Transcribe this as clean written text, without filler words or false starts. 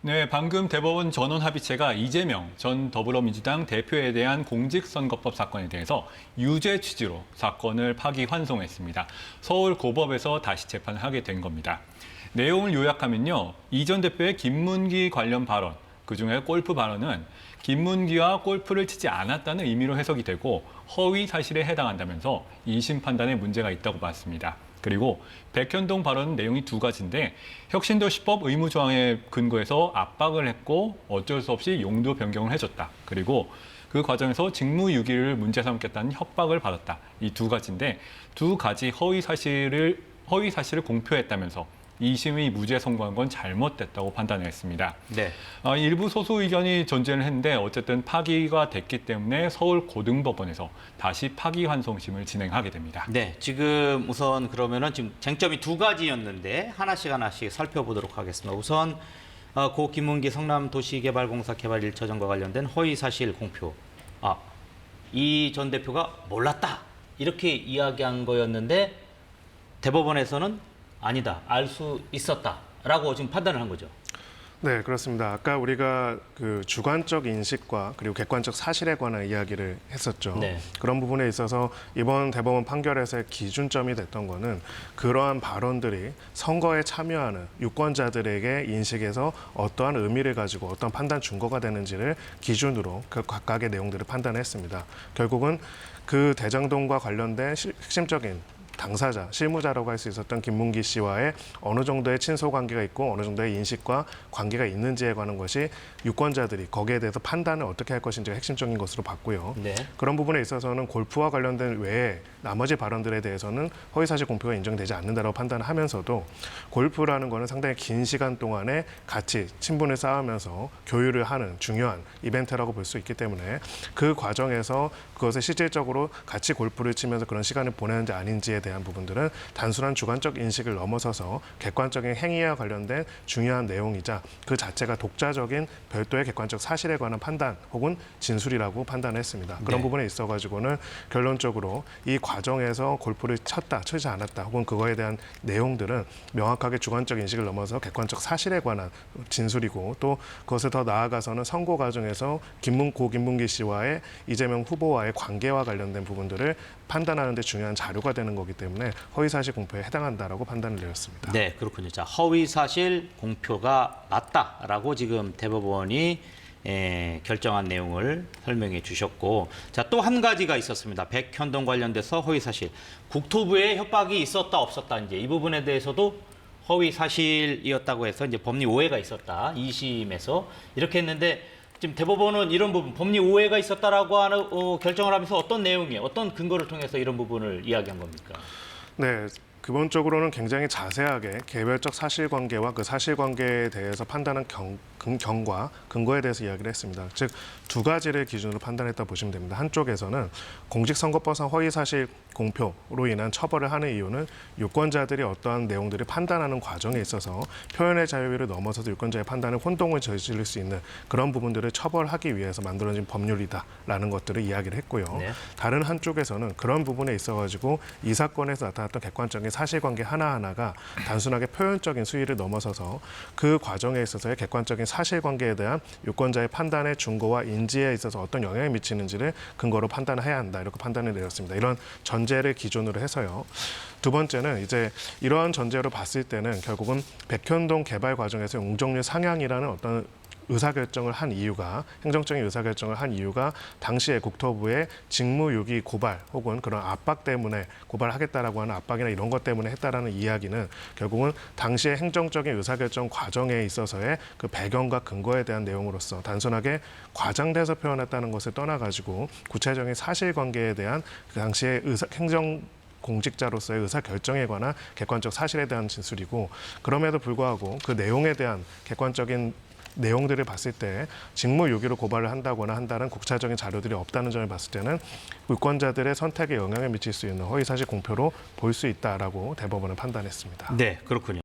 네, 방금 대법원 전원 합의체가 이재명 전 더불어민주당 대표에 대한 공직선거법 사건에 대해서 유죄 취지로 사건을 파기환송했습니다. 서울고법에서 다시 재판을 하게 된 겁니다. 내용을 요약하면요, 이 전 대표의 김문기 관련 발언, 그중에 골프 발언은 김문기와 골프를 치지 않았다는 의미로 해석이 되고 허위 사실에 해당한다면서 2심 판단에 문제가 있다고 봤습니다. 그리고 백현동 발언 내용이 두 가지인데 혁신도시법 의무조항에 근거해서 압박을 했고 어쩔 수 없이 용도 변경을 해줬다. 그리고 그 과정에서 직무유기를 문제 삼겠다는 협박을 받았다. 이 두 가지인데 두 가지 허위 사실을 공표했다면서 2심이 무죄 선고한 건 잘못됐다고 판단을 했습니다. 네. 일부 소수 의견이 존재를 했는데 어쨌든 파기가 됐기 때문에 서울고등법원에서 다시 파기환송심을 진행하게 됩니다. 네, 지금 우선 그러면은 지금 쟁점이 두 가지였는데 하나씩 살펴보도록 하겠습니다. 우선 고 김문기 성남도시개발공사 개발 1차전과 관련된 허위사실 공표. 이 전 대표가 몰랐다 이렇게 이야기한 거였는데 대법원에서는 아니다, 알 수 있었다라고 지금 판단을 한 거죠. 네, 그렇습니다. 아까 우리가 그 주관적 인식과 그리고 객관적 사실에 관한 이야기를 했었죠. 네. 그런 부분에 있어서 이번 대법원 판결에서의 기준점이 됐던 거는 그러한 발언들이 선거에 참여하는 유권자들에게 인식에서 어떠한 의미를 가지고 어떤 판단 준거가 되는지를 기준으로 그 각각의 내용들을 판단했습니다. 결국은 그 대장동과 관련된 핵심적인 당사자, 실무자라고 할 수 있었던 김문기 씨와의 어느 정도의 친소 관계가 있고 어느 정도의 인식과 관계가 있는지에 관한 것이 유권자들이 거기에 대해서 판단을 어떻게 할 것인지가 핵심적인 것으로 봤고요. 네. 그런 부분에 있어서는 골프와 관련된 외에 나머지 발언들에 대해서는 허위사실 공표가 인정되지 않는다고 판단을 하면서도 골프라는 거는 상당히 긴 시간 동안에 같이 친분을 쌓으면서 교류를 하는 중요한 이벤트라고 볼 수 있기 때문에 그 과정에서 그것을 실질적으로 같이 골프를 치면서 그런 시간을 보내는지 아닌지에 대한 부분들은 단순한 주관적 인식을 넘어서서 객관적인 행위와 관련된 중요한 내용이자 그 자체가 독자적인 별도의 객관적 사실에 관한 판단 혹은 진술이라고 판단했습니다. 그런 네. 부분에 있어가지고는 결론적으로 이 과정에서 골프를 쳤다, 치지 않았다 혹은 그거에 대한 내용들은 명확하게 주관적 인식을 넘어서 객관적 사실에 관한 진술이고 또 그것을 더 나아가서는 선거 과정에서 고 김문기 씨와의 이재명 후보와의 관계와 관련된 부분들을 판단하는 데 중요한 자료가 되는 거기 때문에 허위사실 공표에 해당한다라고 판단을 내렸습니다. 네, 그렇군요. 자, 허위사실 공표가 맞다라고 지금 대법원이 결정한 내용을 설명해 주셨고, 자, 또 한 가지가 있었습니다. 백현동 관련돼서 허위사실. 국토부에 협박이 있었다 없었다 이제 이 부분에 대해서도 허위사실이었다고 해서 이제 법리 오해가 있었다. 2심에서 이렇게 했는데 지금 대법원은 이런 부분 법리 오해가 있었다라고 하는 결정을 하면서 어떤 내용이에요? 어떤 근거를 통해서 이런 부분을 이야기한 겁니까? 네. 기본적으로는 굉장히 자세하게 개별적 사실관계와 그 사실관계에 대해서 판단한 경과, 근거에 대해서 이야기를 했습니다. 즉, 두 가지를 기준으로 판단했다 보시면 됩니다. 한쪽에서는 공직선거법상 허위사실 공표로 인한 처벌을 하는 이유는 유권자들이 어떠한 내용들을 판단하는 과정에 있어서 표현의 자유를 넘어서서 유권자의 판단에 혼동을 저지를 수 있는 그런 부분들을 처벌하기 위해서 만들어진 법률이다라는 것들을 이야기를 했고요. 네. 다른 한쪽에서는 그런 부분에 있어가지고 이 사건에서 나타났던 객관적인 사실관계 하나하나가 단순하게 표현적인 수위를 넘어서서 그 과정에 있어서의 객관적인 사실관계에 대한 유권자의 판단의 준거와 인지에 있어서 어떤 영향을 미치는지를 근거로 판단해야 한다. 이렇게 판단을 내렸습니다. 이런 전제를 기준으로 해서요. 두 번째는 이제 이러한 전제로 봤을 때는 결국은 백현동 개발 과정에서 용적률 상향이라는 어떤 의사결정을 한 이유가 행정적인 의사결정을 한 이유가 당시에 국토부의 직무유기 고발 혹은 그런 압박 때문에 고발하겠다라고 하는 압박이나 이런 것 때문에 했다라는 이야기는 결국은 당시의 행정적인 의사결정 과정에 있어서의 그 배경과 근거에 대한 내용으로서 단순하게 과장돼서 표현했다는 것을 떠나가지고 구체적인 사실관계에 대한 그 당시의 행정 공직자로서의 의사결정에 관한 객관적 사실에 대한 진술이고 그럼에도 불구하고 그 내용에 대한 객관적인 내용들을 봤을 때 직무유기로 고발을 한다거나 한다는 국차적인 자료들이 없다는 점을 봤을 때는 유권자들의 선택에 영향을 미칠 수 있는 허위사실 공표로 볼 수 있다라고 대법원은 판단했습니다. 네, 그렇군요.